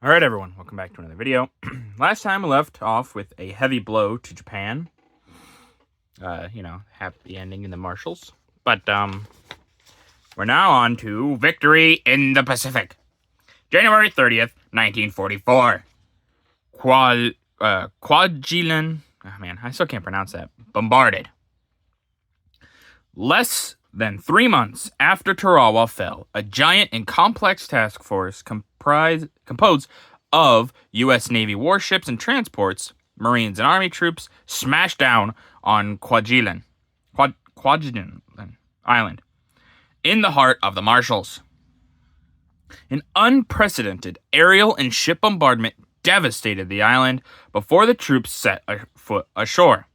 Alright everyone, welcome back to another video. Last time we left off with a heavy blow to Japan. Happy ending in the Marshalls. But, we're now on to Victory in the Pacific. January 30th, 1944. Kwajalein, oh man, I still can't pronounce that, bombarded. Less than 3 months after Tarawa fell, a giant and complex task force composed of U.S. Navy warships and transports, Marines and Army troops, smashed down on Kwajalein Island, in the heart of the Marshalls. An unprecedented aerial and ship bombardment devastated the island before the troops set foot ashore.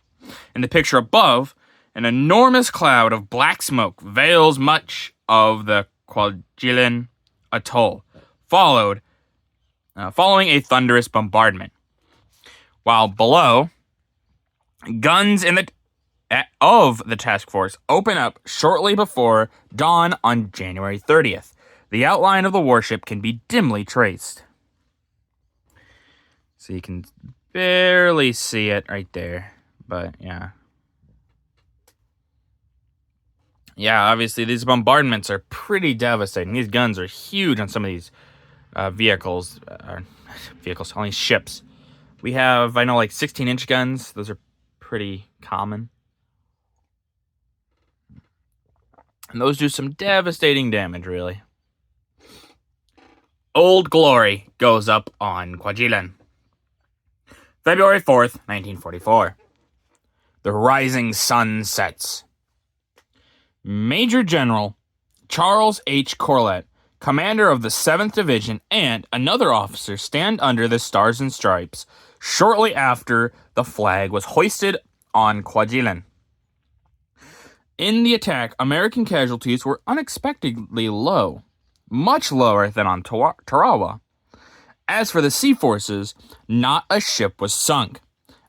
In the picture above, an enormous cloud of black smoke veils much of the Kwajalein atoll, following a thunderous bombardment. While below, guns of the task force open up shortly before dawn on January 30th. The outline of the warship can be dimly traced. So you can barely see it right there, but yeah. Yeah, obviously these bombardments are pretty devastating. These guns are huge on some of these vehicles, only ships. We have, I know, like 16-inch guns. Those are pretty common. And those do some devastating damage, really. Old Glory goes up on Kwajalein. February 4th, 1944. The rising sun sets. Major General Charles H. Corlett, commander of the 7th Division, and another officer stand under the Stars and Stripes shortly after the flag was hoisted on Kwajalein. In the attack, American casualties were unexpectedly low, much lower than on Tarawa. As for the sea forces, not a ship was sunk.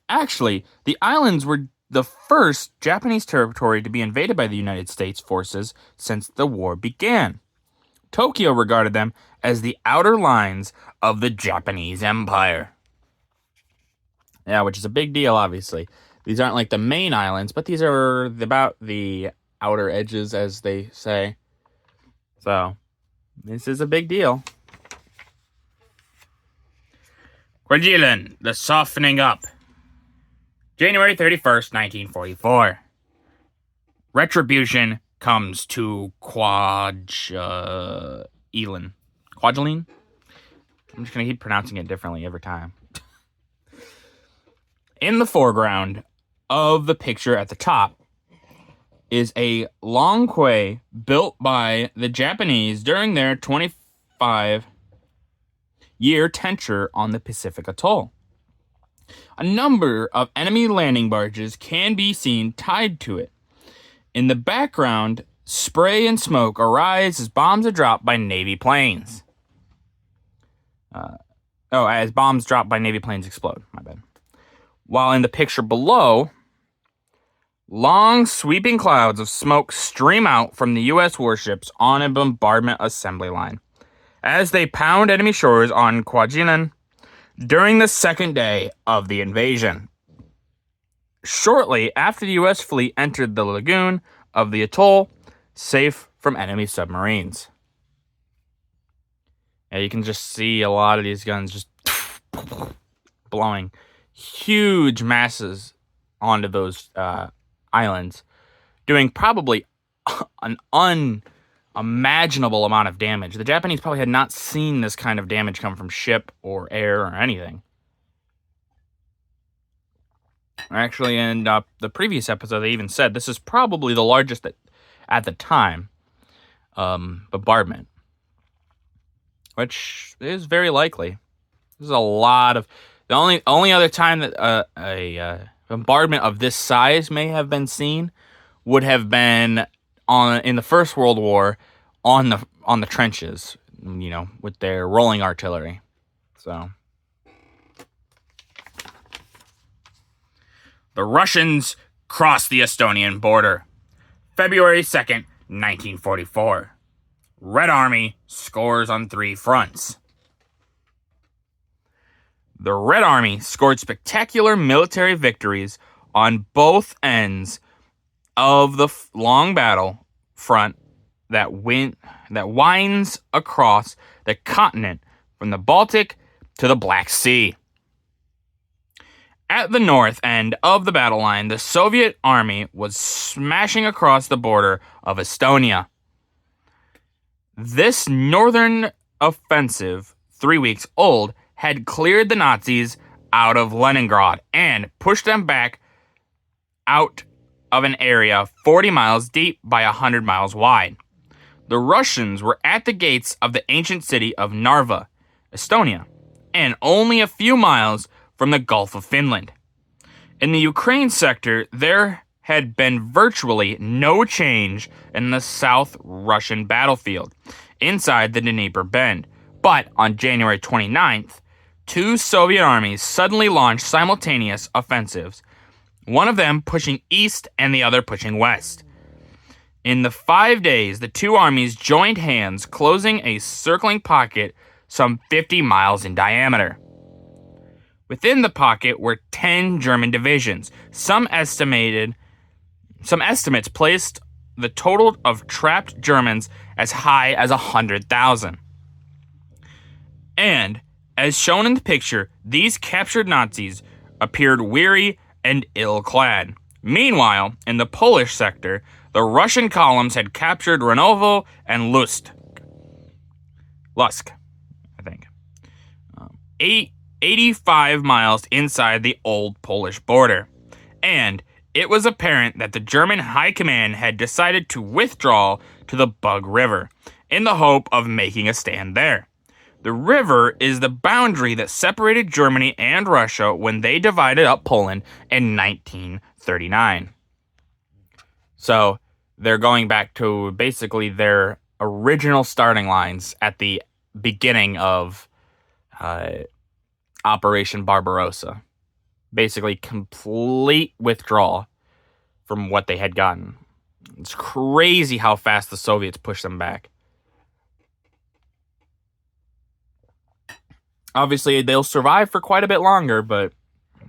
Actually, the islands were the first Japanese territory to be invaded by the United States forces since the war began. Tokyo regarded them as the outer lines of the Japanese Empire. Yeah, which is a big deal, obviously. These aren't like the main islands, but these are about the outer edges, as they say. So, this is a big deal. Kwajalein, the softening up. January 31st, 1944. Retribution comes to Kwajalein. Kwajalein? I'm just going to keep pronouncing it differently every time. In the foreground of the picture at the top is a long quay built by the Japanese during their 25-year tenure on the Pacific Atoll. A number of enemy landing barges can be seen tied to it. In the background, spray and smoke arise as bombs are dropped by Navy planes. As bombs dropped by Navy planes explode. My bad. While in the picture below, long sweeping clouds of smoke stream out from the U.S. warships on a bombardment assembly line as they pound enemy shores on Kwajalein during the second day of the invasion. Shortly after the U.S. fleet entered the lagoon of the atoll, safe from enemy submarines. Yeah, you can just see a lot of these guns just blowing huge masses onto those islands, doing probably an unimaginable amount of damage. The Japanese probably had not seen this kind of damage come from ship or air or anything. Actually, in the previous episode, they even said this is probably the largest at the time bombardment, which is very likely. This is a lot of... The only other time that a bombardment of this size may have been seen would have been in the First World War on the trenches, with their rolling artillery. So the Russians cross the Estonian border. February 2nd, 1944. Red Army scores on 3 fronts. The Red Army scored spectacular military victories on both ends of the long battle front that winds across the continent from the Baltic to the Black Sea. At the north end of the battle line, the Soviet army was smashing across the border of Estonia. This northern offensive, 3 weeks old, had cleared the Nazis out of Leningrad and pushed them back out of an area 40 miles deep by 100 miles wide. The Russians were at the gates of the ancient city of Narva, Estonia, and only a few miles from the Gulf of Finland. In the Ukraine sector, there had been virtually no change in the South Russian battlefield inside the Dnieper Bend. But on January 29th, two Soviet armies suddenly launched simultaneous offensives, one of them pushing east and the other pushing west. In the 5 days, the two armies joined hands, closing a circling pocket some 50 miles in diameter. Within the pocket were 10 German divisions. Some estimates placed the total of trapped Germans as high as 100,000. And, as shown in the picture, these captured Nazis appeared weary and ill-clad. Meanwhile, in the Polish sector, the Russian columns had captured Ranovo and Lusk, I think. 85 miles inside the old Polish border. And it was apparent that the German High Command had decided to withdraw to the Bug River in the hope of making a stand there. The river is the boundary that separated Germany and Russia when they divided up Poland in 1939. So they're going back to basically their original starting lines at the beginning of Operation Barbarossa. Basically complete withdrawal from what they had gotten. It's crazy how fast the Soviets pushed them back. Obviously, they'll survive for quite a bit longer, but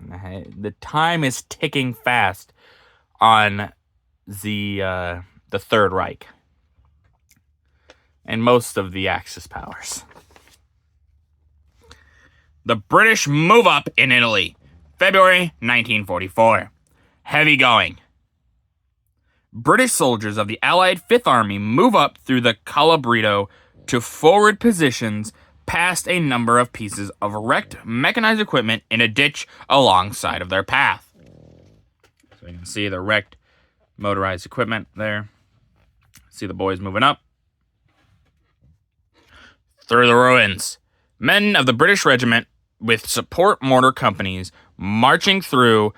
the time is ticking fast on the Third Reich and most of the Axis powers. The British move up in Italy, February 1944. Heavy going. British soldiers of the Allied Fifth Army move up through the Calabrito to forward positions past a number of pieces of wrecked mechanized equipment in a ditch alongside of their path. So you can see the wrecked motorized equipment there. See the boys moving up. Through the ruins. Men of the British regiment with support mortar companies marching through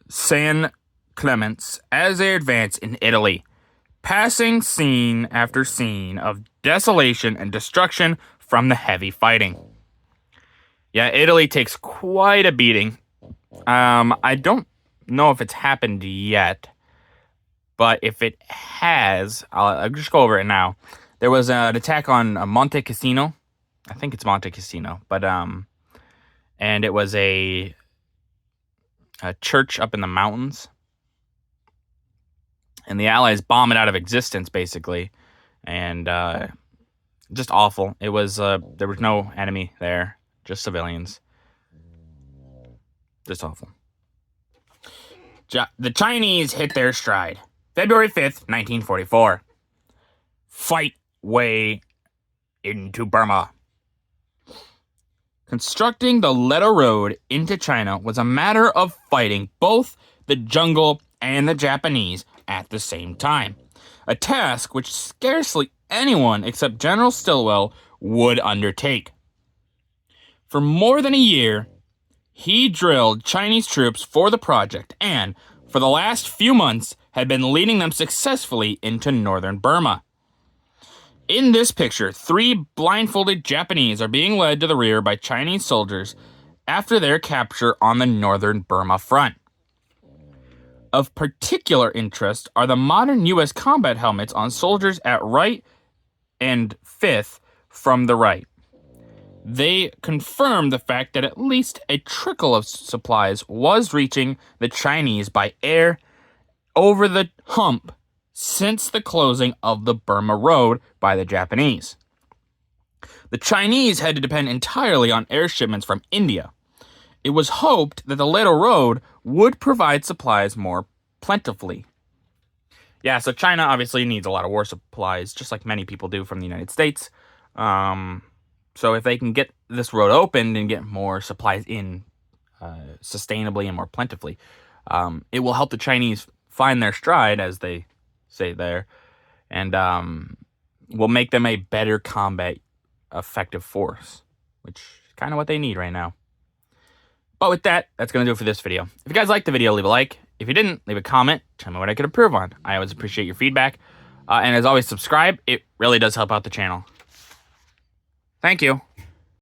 San Clements as they advance in Italy, passing scene after scene of desolation and destruction from the heavy fighting. Yeah, Italy takes quite a beating. I don't know if it's happened yet, but if it has, I'll just go over it now. There was an attack on Monte Cassino. I think it's Monte Cassino, but and it was a church up in the mountains, and the Allies bomb it out of existence, basically, and just awful. It was there was no enemy there, just civilians. Just awful. The Chinese hit their stride, February 5th, 1944. Fight way into Burma. Constructing the Ledo Road into China was a matter of fighting both the jungle and the Japanese at the same time, a task which scarcely anyone except General Stilwell would undertake. For more than a year, he drilled Chinese troops for the project and, for the last few months, had been leading them successfully into northern Burma. In this picture, 3 blindfolded Japanese are being led to the rear by Chinese soldiers after their capture on the northern Burma front. Of particular interest are the modern U.S. combat helmets on soldiers at right and 5th from the right. they confirmed the fact that at least a trickle of supplies was reaching the Chinese by air over the hump since the closing of the Burma Road by the Japanese. The Chinese had to depend entirely on air shipments from India. It was hoped that the Little Road would provide supplies more plentifully. Yeah, so China obviously needs a lot of war supplies, just like many people do from the United States. So if they can get this road opened and get more supplies in sustainably and more plentifully, it will help the Chinese find their stride, as they say there, and will make them a better combat effective force, which is kind of what they need right now. But with that, that's going to do it for this video. If you guys liked the video, leave a like. If you didn't, leave a comment. Tell me what I could improve on. I always appreciate your feedback. And as always, subscribe. It really does help out the channel. Thank you.